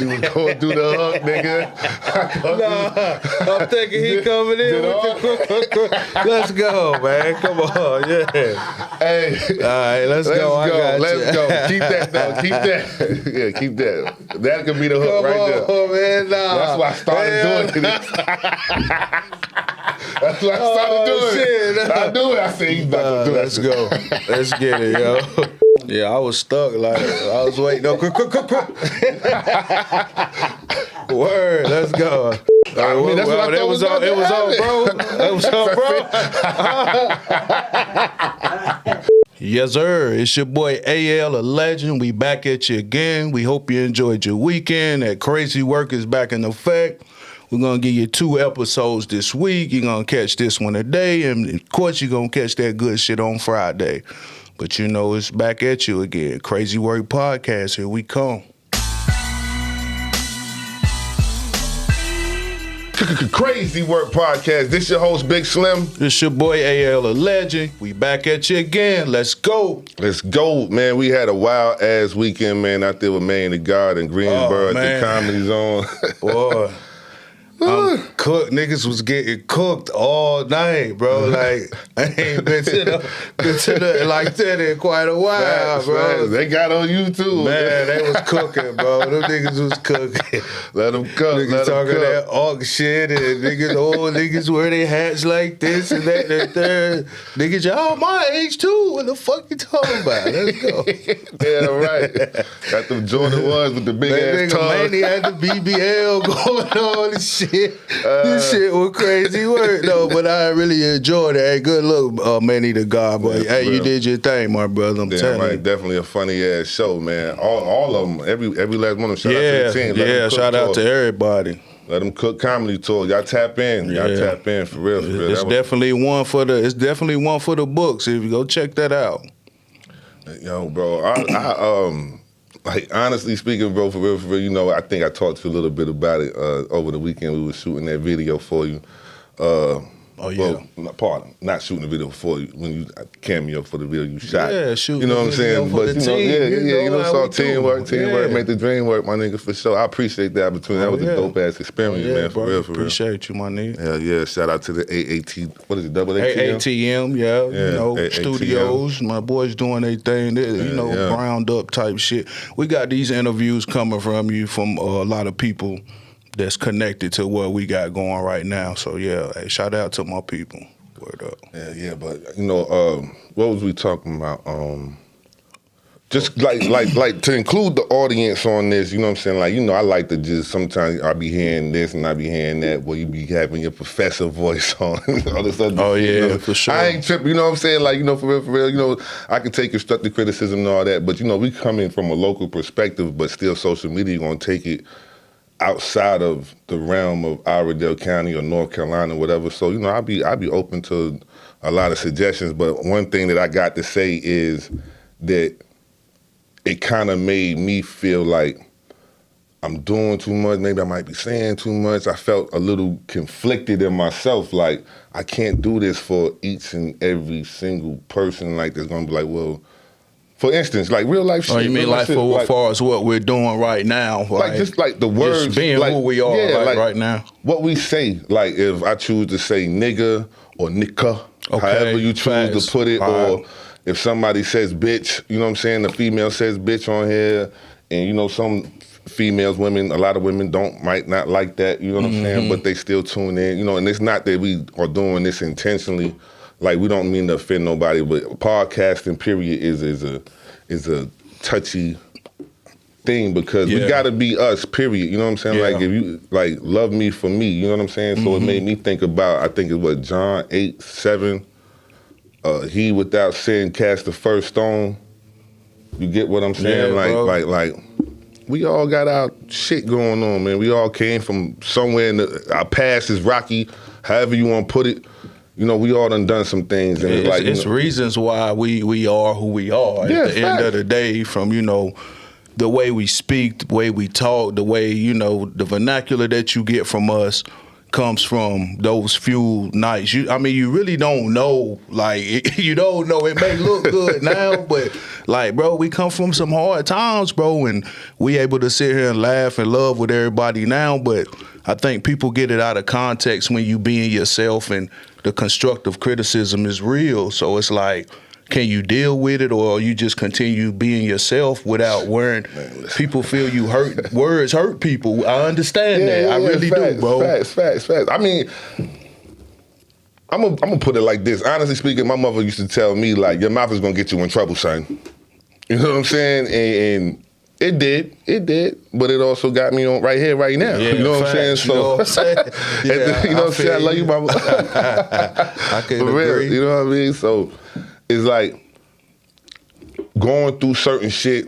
you was going through the hook, nigga. I'm thinking he coming in with the Let's go, man. Come on, yeah. Hey. All right, let's go. Let's go. Keep that, though. Keep that. Yeah, keep that. That could be the hook right there. Man, nah. That's why I started doing this. That's what I started doing. Shit. I knew it. I said, he's about to do it. Let's go. Let's get it, yo. Yeah, I was stuck. Like, I was waiting. No, Word, let's go. I mean, that's what I thought was on, bro. It was on, bro. Yes, sir. It's your boy AL, a legend. We back at you again. We hope you enjoyed your weekend. That Crazy Work is back in effect. We're going to give you 2 episodes this week. You're going to catch this one today. And, of course, you're going to catch that good shit on Friday. But, you know, it's back at you again. Crazy Work Podcast. Here we come. Crazy Work Podcast. This your host, Big Slim. This your boy, AL, a legend. We back at you again. Let's go. Let's go, man. We had a wild-ass weekend, man, out there with Man the God in Greensboro at the Comedy Zone. Boy. I'm cooked. Niggas was getting cooked all night, bro. Like, I ain't been to the like that in quite a while, bro. They got on you, too. Man, they was cooking, bro. Them niggas was cooking. Let them cook. Niggas talking that AUK shit and niggas wear their hats like this and that and third. Niggas, y'all my age, too. What the fuck you talking about? Let's go. Yeah, right. Got them Jordan 1s with the big-ass tongue. Manny had the BBL going on and shit. This shit was crazy work, though, but I really enjoyed it. Hey, good look, Manny the God, boy. Hey, you did your thing, my brother. I'm telling you. Definitely a funny-ass show, man. All of them, every last one of them. Shout out to the team. Yeah, shout out to everybody. Let them cook comedy tour. Y'all tap in. Y'all tap in, for real, for real. It's definitely one for the books. If you go check that out. Yo, bro, I like, honestly speaking, bro, for real, you know, I think I talked to you a little bit about it over the weekend. We were shooting that video for you. Well, not shooting the video for you, when you cameo for the video you shot. Yeah, shooting. You know what I'm saying? But, you know, you know, so teamwork, make the dream work, my nigga, for sure. I appreciate the opportunity. That was a dope-ass experience, man, for real, for real. Appreciate you, my nigga. Hell yeah, shout out to the AAT, what is it, double ATM? ATM, you know, studios. My boys doing their thing, ground up type shit. We got these interviews coming from you from a lot of people that's connected to what we got going right now. So, yeah, hey, shout out to my people. Word up. Yeah, but, you know, what was we talking about? Just like to include the audience on this, you know what I'm saying? Like, you know, I like to just, sometimes I be hearing this and I be hearing that, where you be having your professor voice on. All this other shit, yeah, you know? for sure. I ain't tripping, you know what I'm saying? Like, you know, for real, you know, I can take constructive criticism and all that, but, you know, we come in from a local perspective, but still social media gonna take it outside of the realm of Iredell County or North Carolina, whatever. So, you know, I'll be open to a lot of suggestions, but one thing that I got to say is that it kind of made me feel like I'm doing too much. Maybe I might be saying too much. I felt a little conflicted in myself. Like, I can't do this for each and every single person. Like, that's gonna be like, well, for instance, like real life shit. Oh, you mean like for as far as what we're doing right now? Like just like the words. Just being like, who we are right now. What we say, like if I choose to say nigga or nicka, however you choose to put it, or if somebody says bitch, you know what I'm saying? The female says bitch on here, and you know some females, women, a lot of women might not like that, you know what I'm saying? But they still tune in, you know, and it's not that we are doing this intentionally. Like, we don't mean to offend nobody, but podcasting, period, is a touchy thing because we gotta be us, period. You know what I'm saying? Like, if you, like, love me for me, you know what I'm saying? So it made me think about, I think it's what, John 8:7, he without sin cast the first stone. You get what I'm saying? Yeah, like, we all got our shit going on, man. We all came from somewhere our past is rocky, however you want to put it. You know, we all done some things. And it's reasons why we are who we are. Yeah, at the end of the day, from, you know, the way we speak, the way we talk, the way, you know, the vernacular that you get from us comes from those few nights. You really don't know. Like, you don't know. It may look good now, but like, bro, we come from some hard times, bro, and we able to sit here and laugh and love with everybody now. But I think people get it out of context when you being yourself, and the constructive criticism is real. So it's like, can you deal with it, or you just continue being yourself without worrying? People feel you hurt. Words hurt people. I understand that. I really do, bro. Facts. I mean, I'm gonna put it like this. Honestly speaking, my mother used to tell me, like, your mouth is gonna get you in trouble, son. You know what I'm saying? And it did, but it also got me on right here, right now. Yeah, you know what I'm saying? So, you know what I'm saying? Yeah, you know what I'm saying? I love you, mama. I can agree. Real, you know what I mean? So it's like going through certain shit,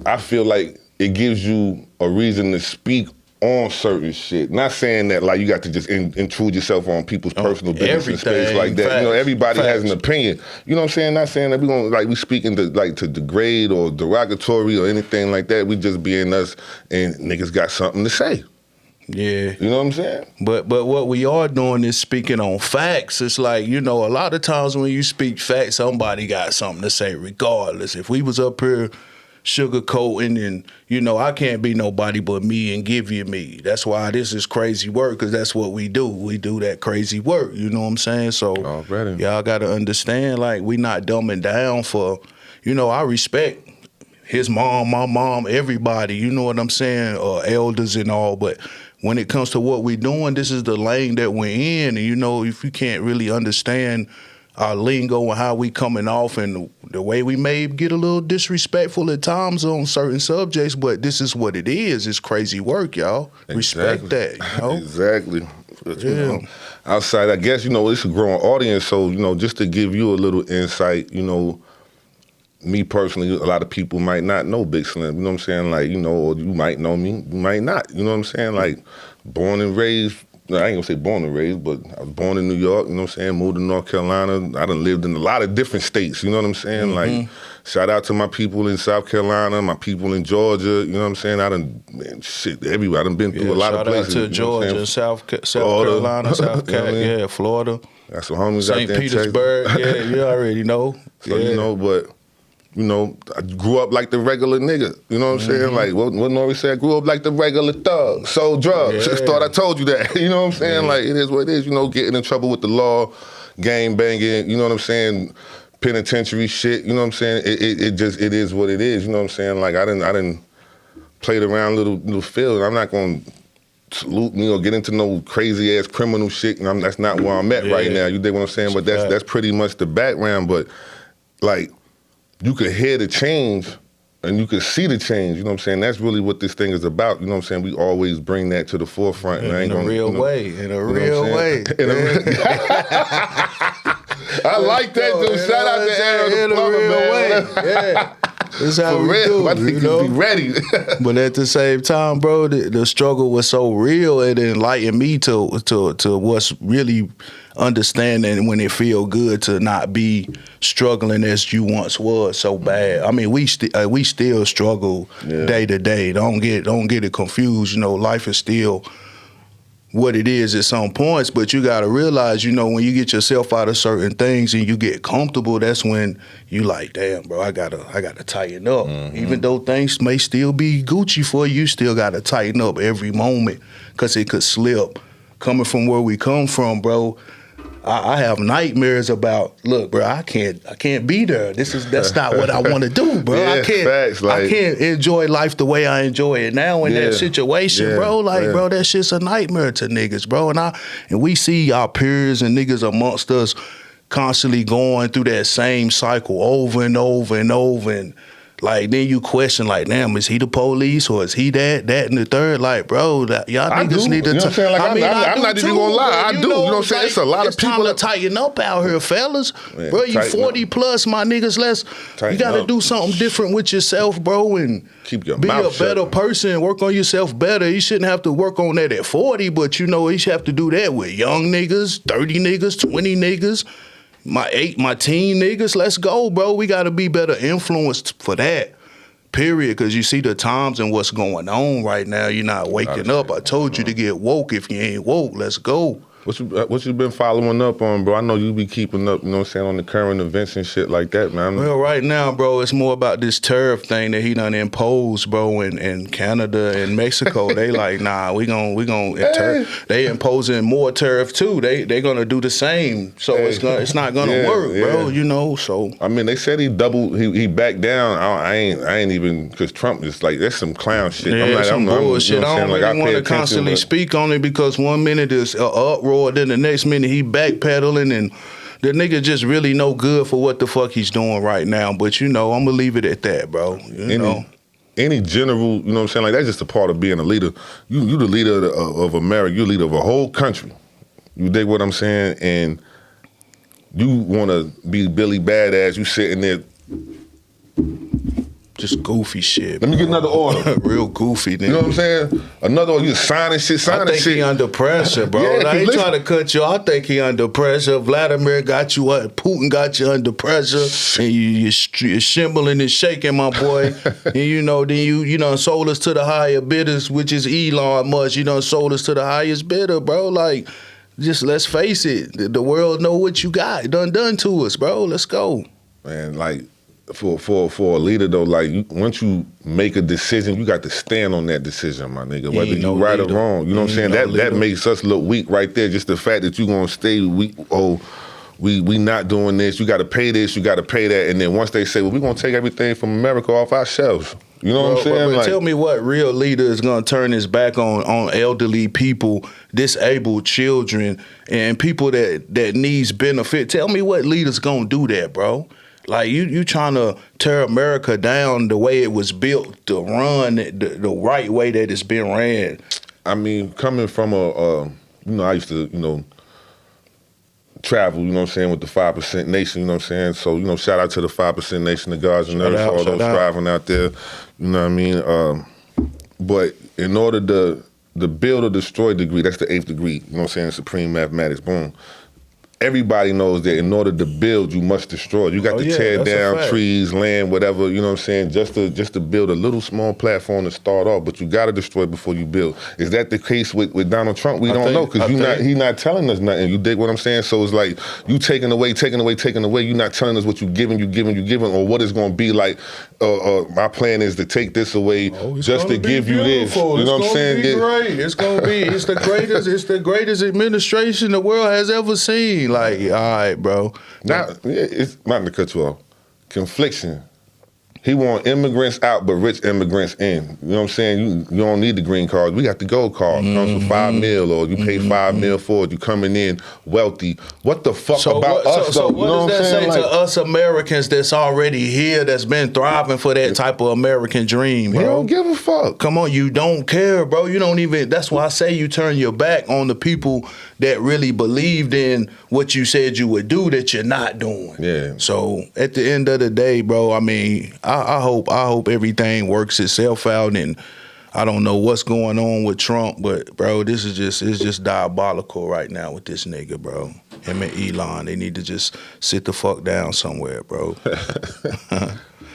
I feel like it gives you a reason to speak on certain shit. Not saying that like you got to just intrude yourself on people's personal business and space like that. Facts, you know, everybody has facts. an opinion. You know what I'm saying? Not saying that we gonna like we speaking to like to degrade or derogatory or anything like that. We just being us, and niggas got something to say. Yeah. You know what I'm saying? But what we are doing is speaking on facts. It's like, you know, a lot of times when you speak facts, somebody got something to say regardless. If we was up here sugarcoating and, you know, I can't be nobody but me and give you me. That's why this is crazy work, because that's what we do. We do that crazy work, you know what I'm saying? So y'all got to understand, like, we not dumbing down for, you know, I respect his mom, my mom, everybody, you know what I'm saying, elders and all, but when it comes to what we're doing, this is the lane that we're in. And, you know, if you can't really understand our lingo and how we coming off and the way we may get a little disrespectful at times on certain subjects, but this is what it is. It's crazy work, y'all. Respect that, you know? Exactly. You know, outside, I guess, you know, it's a growing audience, so, you know, just to give you a little insight, you know, me personally, a lot of people might not know Big Slim, you know what I'm saying? Like, you know, or you might know me, you might not, you know what I'm saying? Like, born and raised, I ain't gonna say born and raised, but I was born in New York, you know what I'm saying? Moved to North Carolina. I done lived in a lot of different states, you know what I'm saying? Like, shout out to my people in South Carolina, my people in Georgia, you know what I'm saying? I done, man, shit, everywhere. I done been through a lot of places. Shout out to Georgia, South Carolina, South Carolina, Florida. Got some homies out there in Texas. St. Petersburg, yeah, you already know. So, you know, but, you know, I grew up like the regular nigga. You know what I'm saying? Like, what Nori said, I grew up like the regular thug. Sold drugs. Just thought I told you that. You know what I'm saying? Like, it is what it is. You know, getting in trouble with the law, gang banging, you know what I'm saying? Penitentiary shit, you know what I'm saying? It just, it is what it is. You know what I'm saying? Like, I didn't played around little field. I'm not going to salute me or get into no crazy ass criminal shit. And that's not where I'm at right now. You dig what I'm saying? But that's pretty much the background. But, like, you could hear the change and you could see the change, you know what I'm saying? That's really what this thing is about, you know what I'm saying? We always bring that to the forefront. And in a real way. I like that, dude. Shout out to Aaron the plumber, man. Yeah. That's how we do, my niggas be ready. But at the same time, bro, the struggle was so real, it enlightened me to what's really understanding when it feel good to not be struggling as you once was so bad. I mean, we still struggle day to day. Don't get it confused. You know, life is still what it is at some points, but you gotta realize, you know, when you get yourself out of certain things and you get comfortable, that's when you like, damn, bro, I gotta tighten up. Even though things may still be Gucci for you, still gotta tighten up every moment, cause it could slip. Coming from where we come from, bro, I have nightmares about, look, bro, I can't be there. That's not what I want to do, bro. Yeah, I can't enjoy life the way I enjoy it now in that situation, bro. Like, bro, that shit's a nightmare to niggas, bro. And we see our peers and niggas amongst us constantly going through that same cycle over and over and over, and like, then you question, like, damn, is he the police or is he that, and the third? Like, bro, y'all niggas need to. You know what I'm saying? Like, I'm not even gonna lie. I do. You know what I'm saying? It's a lot of people. It's time to tighten up out here, fellas. Bro, you 40 plus, my niggas. You gotta do something different with yourself, bro, and keep your be mouth a better person. Work on yourself better. You shouldn't have to work on that at 40, but you know, you should have to do that with young niggas, 30 niggas, 20 niggas. My teen niggas, let's go, bro. We gotta be better influenced for that. period, because you see the times and what's going on right now. You're not waking up. I told you to get woke. If you ain't woke, let's go. What you been following up on, bro? I know you be keeping up, you know what I'm saying, on the current events and shit like that, man. Well, right now, bro, it's more about this tariff thing that he done imposed, bro, in Canada and Mexico. They like, nah, we gon' they imposing more tariff too. They gonna do the same. So it's not gonna work, bro. You know, so I mean, they said he backed down. I ain't even, because Trump is like, that's some clown shit. Yeah, I'm some bullshit. You know I don't really want to constantly speak on it, because 1 minute is uproar, then the next minute he backpedaling, and the nigga just really no good for what the fuck he's doing right now. But you know, I'm gonna leave it at that, bro. You know. Any general, you know what I'm saying, like that's just a part of being a leader. You the leader of America. You the leader of a whole country. You dig what I'm saying? And you want to be Billy Badass. You sitting there. Just goofy shit. Let me get another order. Real goofy, nigga. You know what I'm saying? Another order. You signing shit. I think he under pressure, bro. I ain't trying to cut you. I think he under pressure. Vladimir got you up. Putin got you under pressure. And you're shimbling and shaking, my boy. And you know, then you done sold us to the higher bidders, which is Elon Musk. You done sold us to the highest bidder, bro. Like, just let's face it. The world know what you got done to us, bro. Let's go. Man, like, for a leader though, like once you make a decision, you got to stand on that decision, my nigga. Whether you right or wrong, you know what I'm saying. That makes us look weak right there. Just the fact that you gonna stay weak. Oh, we not doing this. You got to pay this. You got to pay that. And then once they say, well, we're gonna take everything from America off our shelves. You know what I'm saying? But like, tell me what real leader is gonna turn his back on elderly people, disabled children, and people that needs benefit. Tell me what leader's gonna do that, bro. Like, you trying to tear America down the way it was built to run the right way that it's been ran. I mean, coming from I used to, travel, you know what I'm saying, with the 5% Nation, you know what I'm saying? So, shout out to the 5% Nation, the guards and nurses, all those driving out there, you know what I mean? But in order to build or destroy degree, that's the 8th degree, you know what I'm saying, supreme mathematics, boom. Everybody knows that in order to build, you must destroy. You got to tear down trees, land, whatever, you know what I'm saying, just to build a little small platform to start off, but you got to destroy before you build. Is that the case with Donald Trump? We don't know, because he's not telling us nothing. You dig what I'm saying? So it's like you taking away. You're not telling us what you giving, or what it's going to be like. My plan is to take this away just to give you this. You know what I'm saying? It's going to be great. It's the greatest administration the world has ever seen. Like, all right, bro. It's not to cut you off. Confliction. He want immigrants out, but rich immigrants in. You know what I'm saying? You don't need the green card. We got the gold card. It comes for $5 million, or you pay $5 million for it. You coming in wealthy. What the fuck about us, though? So what does that say to us Americans that's already here, that's been thriving for that type of American dream, bro? You don't give a fuck. Come on, you don't care, bro. You don't even, that's why I say you turn your back on the people that really believed in what you said you would do that you're not doing. Yeah. So at the end of the day, bro, I mean, I hope everything works itself out, and I don't know what's going on with Trump, but bro, it's just diabolical right now with this nigga, bro. Him and Elon, they need to just sit the fuck down somewhere, bro.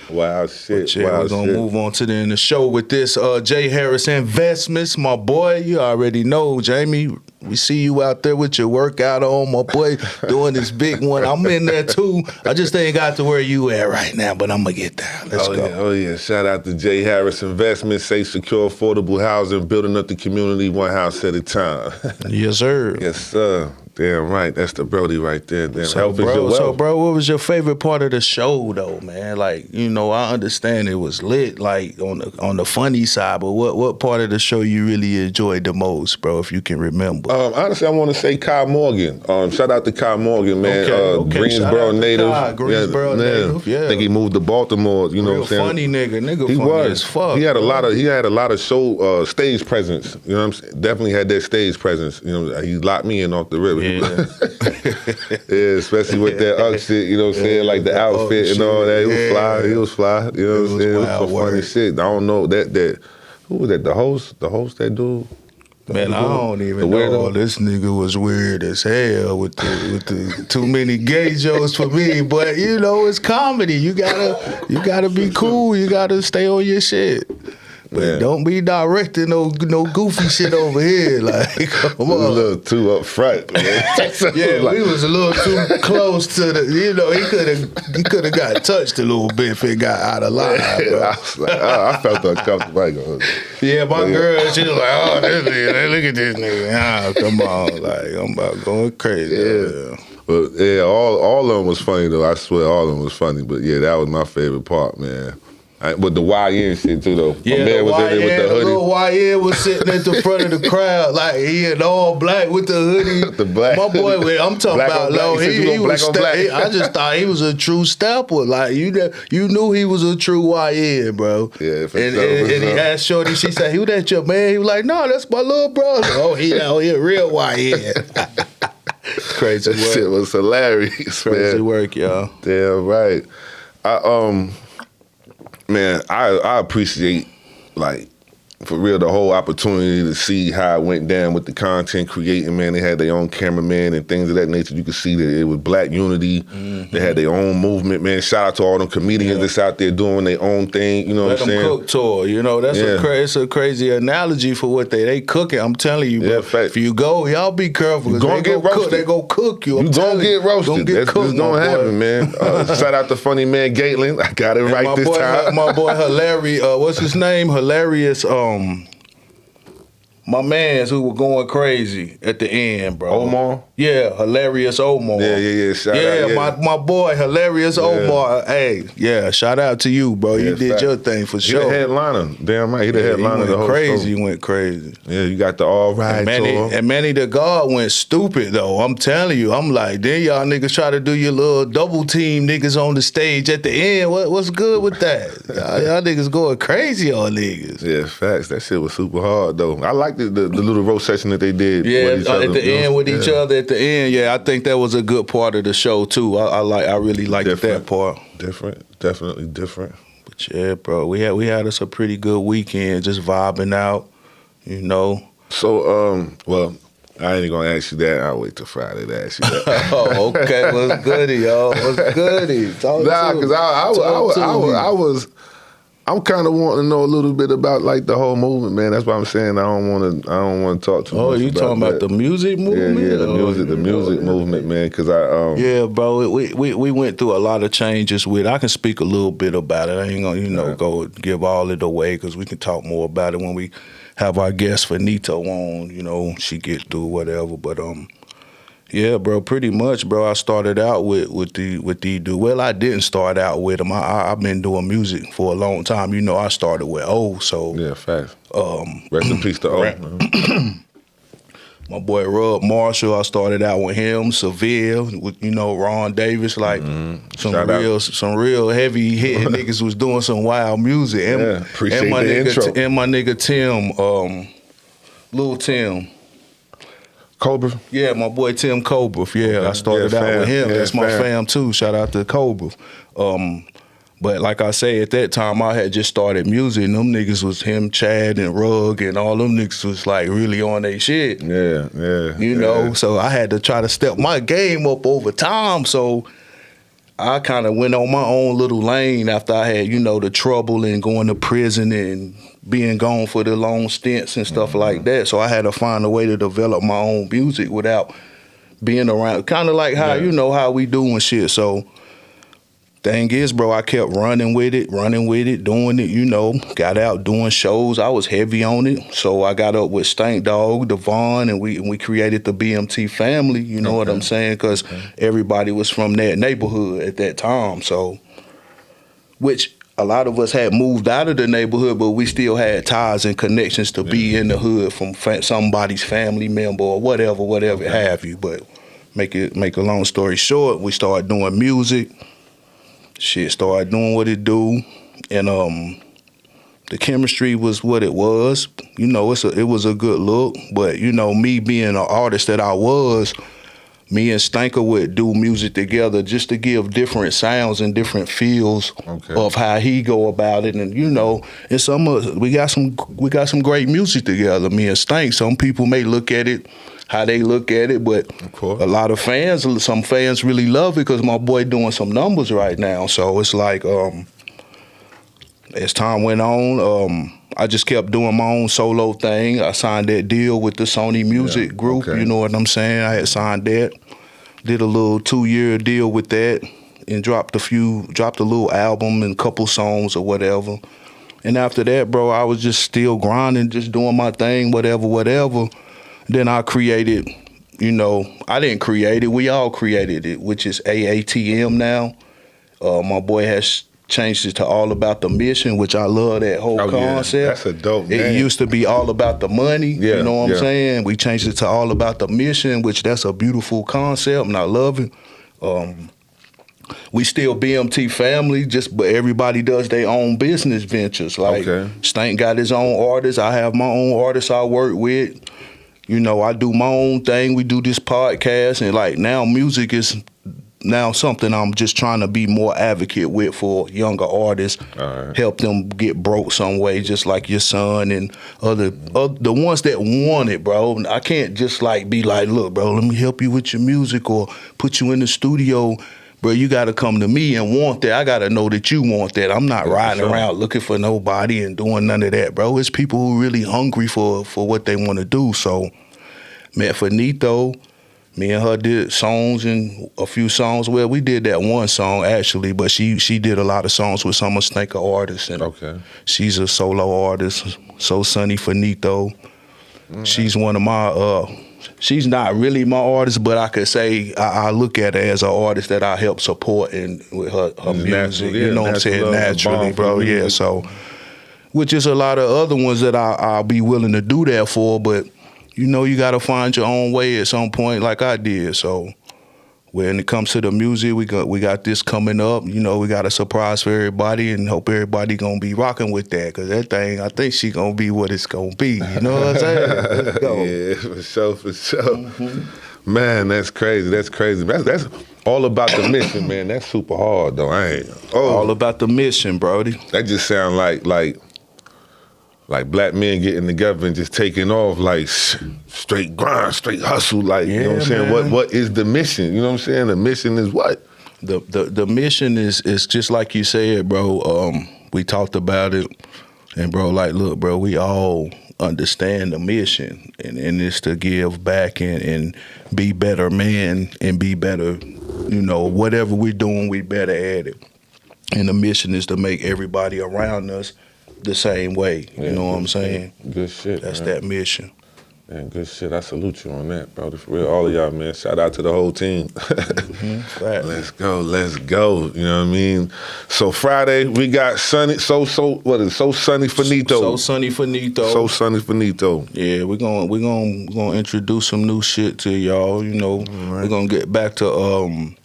Wow, shit. We're gonna move on to the end of the show with this Jharris Investments, my boy. You already know, Jamie. We see you out there with your workout on, my boy, doing this big one. I'm in there too. I just ain't got to where you at right now, but I'm gonna get there. Let's go. Yeah. Shout out to Jharris Investments, safe, secure, affordable housing, building up the community one house at a time. Yes, sir. Yes, sir. Damn right. That's the Brody right there. Damn, health is your wealth. So, bro, what was your favorite part of the show, though, man? Like, I understand it was lit, like, on the funny side, but what part of the show you really enjoyed the most, bro, if you can remember? Honestly, I want to say Kyle Morgan. Shout out to Kyle Morgan, man. Okay. Greensboro native. Greensboro native, yeah. I think he moved to Baltimore, you know what I'm saying? Funny nigga he funny as fuck. He had a lot of show stage presence, you know what I'm saying? Definitely had that stage presence. He locked me in off the rip. Yeah. Yeah, especially with that UGG shit, you know what I'm saying? Like the outfit and all that. He was fly. You know what I'm saying? It was some funny shit. I don't know that who was that? The host that dude? Man, I don't even know. This nigga was weird as hell with the too many gay jokes for me. But you know, it's comedy. You gotta be cool. You gotta stay on your shit. But don't be directing no goofy shit over here. Like, come on. A little too up front. We was a little too close to the. You know, he could have got touched a little bit if it got out of line. Bro. I was like, I felt uncomfortable. My girl, she was like, "Oh, this nigga, look at this nigga. Come on, like I'm about going crazy." Yeah. But yeah, all of them was funny though. I swear, all of them was funny. But yeah, that was my favorite part, man. With the YN shit too though. Yeah, my man was in there with the hoodie. The little YN was sitting at the front of the crowd, like he in all black with the hoodie. The black. My boy, I'm talking black about, low. He was black. I just thought he was a true stepper. Like you knew he was a true YN, bro. Yeah, for and sure. And he asked Shorty, she said, "Who that your man?" He was like, "No, that's my little brother." Oh, he out here real YN. Crazy work. That shit was hilarious, Crazy work, y'all. Damn right. Man, I appreciate, like, for real, the whole opportunity to see how it went down with the content creating, man. They had their own cameraman and things of that nature. You could see that it was black unity. Mm-hmm. They had their own movement, man. Shout out to all them comedians that's out there doing their own thing, you know what I'm saying? Let them cook tour, you know, that's it's a crazy analogy for what they cooking. I'm telling you, bro. If you go, y'all be careful. You gonna get roasted. They gonna cook you. You gonna get roasted. That's gonna happen, man. Shout out to funny man Gatelin. I got it right this time. My boy Hilarious, what's his name? Hilarious, my mans who were going crazy at the end, bro. Omar? Yeah, Hilarious Omar. Yeah. Shout out. My boy, Hilarious Omar. Hey, shout out to you, bro. You did your thing for sure. He the headliner. Damn right, he the headliner the whole show. He went crazy. Yeah, you got the all right tour. And Manny the God went stupid, though. I'm telling you. I'm like, then y'all niggas try to do your little double team niggas on the stage at the end. What's good with that? y'all niggas going crazy on niggas. Yeah, facts. That shit was super hard, though. I like the little roast session that they did. Yeah, at the end with each other at the end. Yeah, I think that was a good part of the show too. I really liked that part. Definitely different. But yeah, bro, we had us a pretty good weekend, just vibing out, you know. So, well, I ain't gonna ask you that. I'll wait till Friday to ask you that. Oh, okay. What's goody, y'all? What's goody? Because I'm kind of wanting to know a little bit about like the whole movement, man. That's why I'm saying I don't want to talk too much. Oh, you talking about the music movement? Yeah, the music movement, man. Because yeah, bro, we went through a lot of changes with. I can speak a little bit about it. I ain't gonna go give all it away because we can talk more about it when we have our guest Finito on. You know, she get through whatever, but yeah, bro, pretty much, bro. I started out with the dude. Well, I didn't start out with him. I've been doing music for a long time. You know, I started with O, so yeah, facts. Rest in peace to O. My boy Rub Marshall, I started out with him. Seville, with Ron Davis, like some real heavy hitting niggas was doing some wild music. And, appreciate the intro. And my nigga Tim, Lil Tim. Cobra? Yeah, my boy Tim Cobra. Yeah, I started out with him. That's my fam too. Shout out to Cobra. But like I say, at that time, I had just started music, and them niggas was him, Chad, and Rug, and all them niggas was like really on their shit. Yeah. You know, so I had to try to step my game up over time. So I kind of went on my own little lane after I had, the trouble and going to prison and being gone for the long stints and stuff like that. So I had to find a way to develop my own music without being around. Kind of like how, how we doing shit. So thing is, bro, I kept running with it, doing it, got out doing shows. I was heavy on it. So I got up with Stank Dog, Devon, and we created the BMT family, you know what I'm saying? Because everybody was from that neighborhood at that time. So, which a lot of us had moved out of the neighborhood, but we still had ties and connections to be in the hood from somebody's family member or whatever have you. But make a long story short, we started doing music. Shit started doing what it do, and the chemistry was what it was. It was a good look, but me being an artist that I was, me and Stanker would do music together just to give different sounds and different feels of how he go about it, and you know, and we got some great music together. Me and Stank. Some people may look at it how they look at it, but a lot of some fans really love it because my boy doing some numbers right now. So it's like, as time went on, I just kept doing my own solo thing. I signed that deal with the Sony Music Group. You know what I'm saying? I had signed that. Did a little 2-year deal with that, and dropped a little album and a couple songs or whatever. And after that, bro, I was just still grinding, just doing my thing, whatever. Then I created, you know, I didn't create it. We all created it, which is AATM now. My boy has changed it to All About the Mission, which I love that whole concept. Yeah. That's a dope name. It used to be All About the Money, you know what I'm saying? We changed it to All About the Mission, which that's a beautiful concept, and I love it. We still BMT family, but everybody does their own business ventures. Like Stank got his own artists, I have my own artists I work with. You know, I do my own thing. We do this podcast, and like now music is now something I'm just trying to be more advocate with for younger artists, help them get broke some way, just like your son and the ones that want it, bro. I can't just like be like, look, bro, let me help you with your music or put you in the studio. Bro, you got to come to me and want that. I got to know that you want that. I'm not riding around looking for nobody and doing none of that, bro. It's people who really hungry for what they want to do. So, met Finito. Me and her did songs and a few songs. Well, we did that one song, actually, but she did a lot of songs with some of Stanker artists. And she's a solo artist, So Sunny Finito. She's one of my... she's not really my artist, but I could say I look at her as an artist that I help support with her music. You know what I'm saying? Naturally, bro. Yeah, so, which is a lot of other ones that I'll be willing to do that for, but you know, you got to find your own way at some point like I did. So when it comes to the music, we got this coming up. You know, we got a surprise for everybody and hope everybody going to be rocking with that because that thing, I think she going to be what it's going to be. You know what I'm saying? Let's go. Yeah, for sure. Man, that's crazy. That's all about the mission, man. That's super hard, though. All about the mission, Brody. That just sound like black men getting together and just taking off, like straight grind, straight hustle, like, you know what I'm saying? Man. What is the mission? You know what I'm saying? The mission is what? The mission is just like you said, bro. We talked about it, and bro, like, look, bro, we all understand the mission, and it's to give back and be better men and be better, you know, whatever we're doing, we better at it. And the mission is to make everybody around us the same way. You know what I'm saying? Good shit. That's that mission. Man, good shit. I salute you on that, brother. For real, all of y'all, man. Shout out to the whole team. Let's go. You know what I mean? So Friday we got Sunny. So Sunny Finito. So Sunny Finito. Yeah, we're gonna introduce some new shit to y'all. You know, we're gonna get back to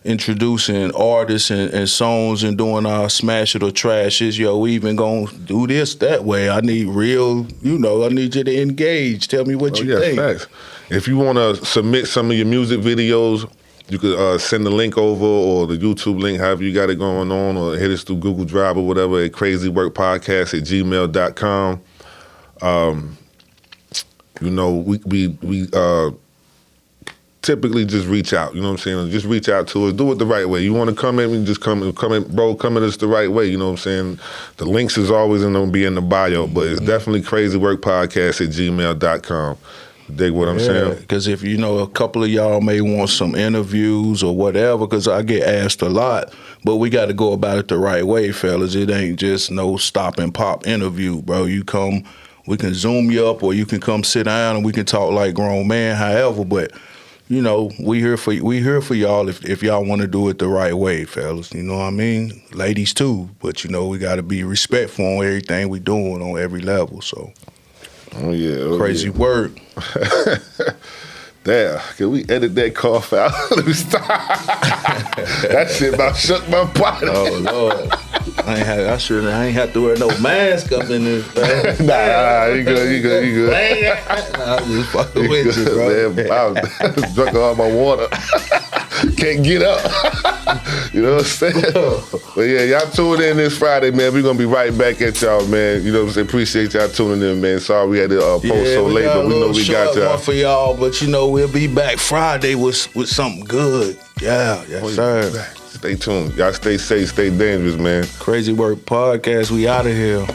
introducing artists and songs and doing our smash it or trash it. Yo, we even gonna do this that way. I need real, you know, I need you to engage. Tell me what you think. Facts. If you want to submit some of your music videos, you could send the link over or the YouTube link, however you got it going on, or hit us through Google Drive or whatever at KrazyWorkPodcast@gmail.com. You know, we typically just reach out, you know what I'm saying? Just reach out to us. Do it the right way. You want to come in, just come at us the right way, you know what I'm saying? The links is always going to be in the bio, but it's definitely KrazyWorkPodcast@gmail.com. Dig what I'm saying? Because if, you know, a couple of y'all may want some interviews or whatever, because I get asked a lot, but we got to go about it the right way, fellas. It ain't just no stop and pop interview, bro. You come, we can Zoom you up, or you can come sit down and we can talk like grown man, however, but you know, we here for y'all if y'all want to do it the right way, fellas. You know what I mean? Ladies too, but you know we got to be respectful on everything we doing on every level. So, crazy work. Damn, can we edit that cough out? Let me stop. That shit about shook my body. Oh Lord. I ain't have to wear no mask up in this. Nah, you good. Nah, I'm just fucking with you, bro. Man, I drunk all my water. Can't get up. You know what I'm saying? But yeah, y'all tune in this Friday, man. We're going to be right back at y'all, man. You know what I'm saying? Appreciate y'all tuning in, man. Sorry we had to post so late, but we know we got y'all. One for y'all, but you know, we'll be back Friday with something good. Yeah, yes, sir. Stay tuned. Y'all stay safe, stay dangerous, man. Crazy Work Podcast, we out of here.